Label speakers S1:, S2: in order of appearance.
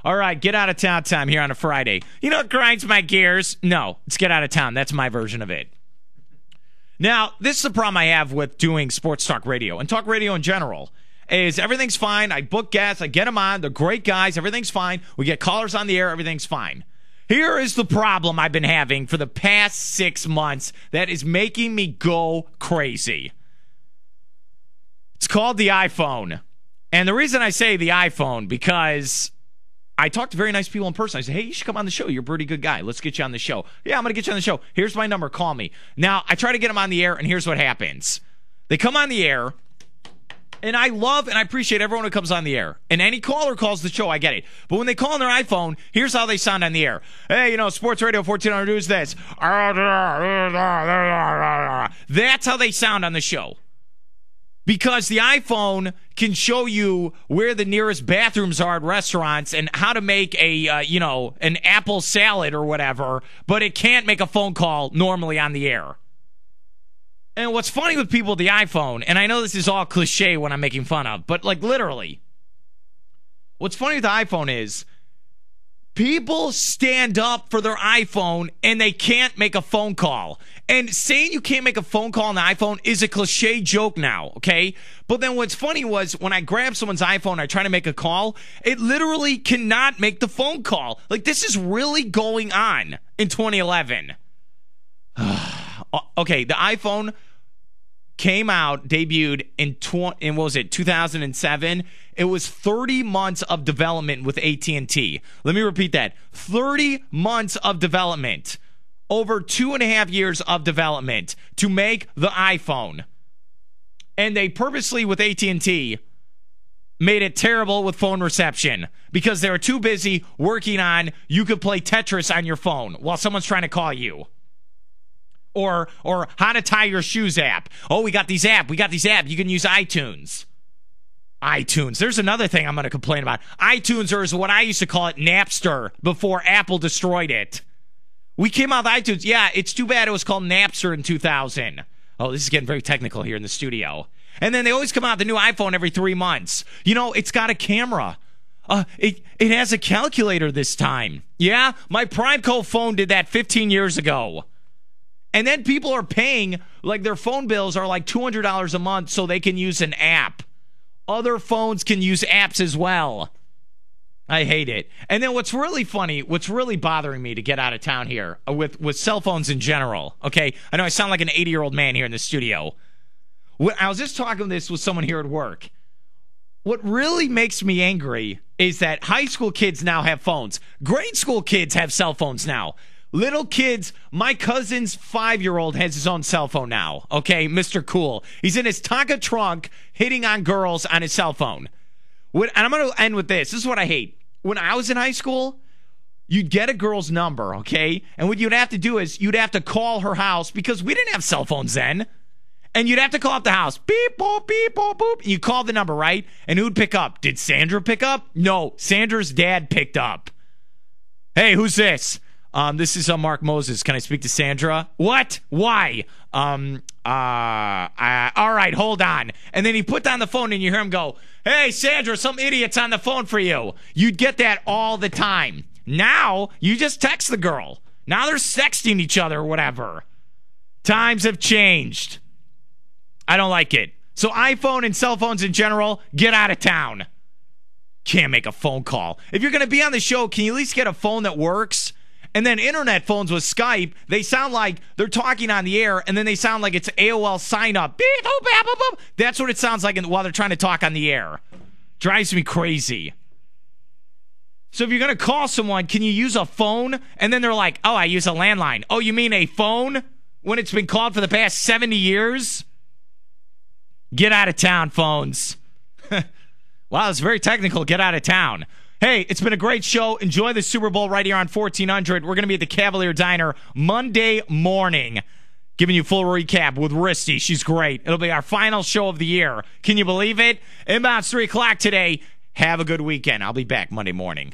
S1: All right, get out of town time here on a Friday. You know what grinds my gears? No, it's get out of town. That's my version of it. Now, this is the problem I have with doing sports talk radio and talk radio in general. Is everything's fine. I book guests. I get them on. They're great guys. Everything's fine. We get callers on the air. Everything's fine. Here is the problem I've been having for the past 6 months that is making me go crazy. It's called the iPhone. And the reason I say the iPhone, because I talk to very nice people in person. I say, hey, you should come on the show. You're a pretty good guy. Let's get you on the show. Yeah, I'm going to get you on the show. Here's my number. Call me. Now, I try to get them on the air, and here's what happens. They come on the air. And I love and I appreciate everyone who comes on the air. And any caller calls the show, I get it. But when they call on their iPhone, here's how they sound on the air. Hey, you know, Sports Radio 1400 does this. That's how they sound on the show. Because the iPhone can show you where the nearest bathrooms are at restaurants and how to make an apple salad or whatever, but it can't make a phone call normally on the air. And what's funny with people with the iPhone, and I know this is all cliche when I'm making fun of, but like literally, what's funny with the iPhone is people stand up for their iPhone and they can't make a phone call. And saying you can't make a phone call on the iPhone is a cliche joke now, okay? But then what's funny was when I grab someone's iPhone, I try to make a call, it literally cannot make the phone call. Like, this is really going on in 2011. Okay, the iPhone came out, debuted in 2007. It was 30 months of development with AT&T. Let me repeat that. 30 months of development. Over 2.5 years of development to make the iPhone. And they purposely, with AT&T, made it terrible with phone reception because they were too busy working on you could play Tetris on your phone while someone's trying to call you. Or how to tie your shoes app. Oh, we got these app. You can use iTunes. iTunes. There's another thing I'm going to complain about. iTunes, or is what I used to call it, Napster, before Apple destroyed it. We came out with iTunes. Yeah, it's too bad it was called Napster in 2000. Oh, this is getting very technical here in the studio. And then they always come out with the new iPhone every 3 months. You know, it's got a camera. It has a calculator this time. Yeah, my PrimeCo phone did that 15 years ago. And then people are paying, like their phone bills are like $200 a month so they can use an app. Other phones can use apps as well. I hate it. And then what's really funny, what's really bothering me to get out of town here with cell phones in general, okay? I know I sound like an 80-year-old man here in the studio. I was just talking this with someone here at work. What really makes me angry is that high school kids now have phones. Grade school kids have cell phones now. Little kids, my cousin's 5-year-old has his own cell phone now, okay? Mr. Cool. He's in his Tonka trunk hitting on girls on his cell phone. And I'm going to end with this. This is what I hate. When I was in high school, you'd get a girl's number, okay? And what you'd have to do is you'd have to call her house because we didn't have cell phones then. And you'd have to call up the house. Beep, boop, beep, boop, boop. And you call the number, right? And who'd pick up? Did Sandra pick up? No, Sandra's dad picked up. Hey, who's this? This is Mark Moses. Can I speak to Sandra? What? Why? All right, hold on. And then he put down the phone and you hear him go, hey, Sandra, some idiot's on the phone for you. You'd get that all the time. Now, you just text the girl. Now they're sexting each other or whatever. Times have changed. I don't like it. So iPhone and cell phones in general, get out of town. Can't make a phone call. If you're going to be on the show, can you at least get a phone that works? And then internet phones with Skype, they sound like they're talking on the air, and then they sound like it's AOL sign-up. That's what it sounds like while they're trying to talk on the air. Drives me crazy. So if you're going to call someone, can you use a phone? And then they're like, oh, I use a landline. Oh, you mean a phone? When it's been called for the past 70 years? Get out of town, phones. Wow, it's very technical. Get out of town. Hey, it's been a great show. Enjoy the Super Bowl right here on 1400. We're going to be at the Cavalier Diner Monday morning, giving you full recap with Risty. She's great. It'll be our final show of the year. Can you believe it? Inbound's 3 o'clock today. Have a good weekend. I'll be back Monday morning.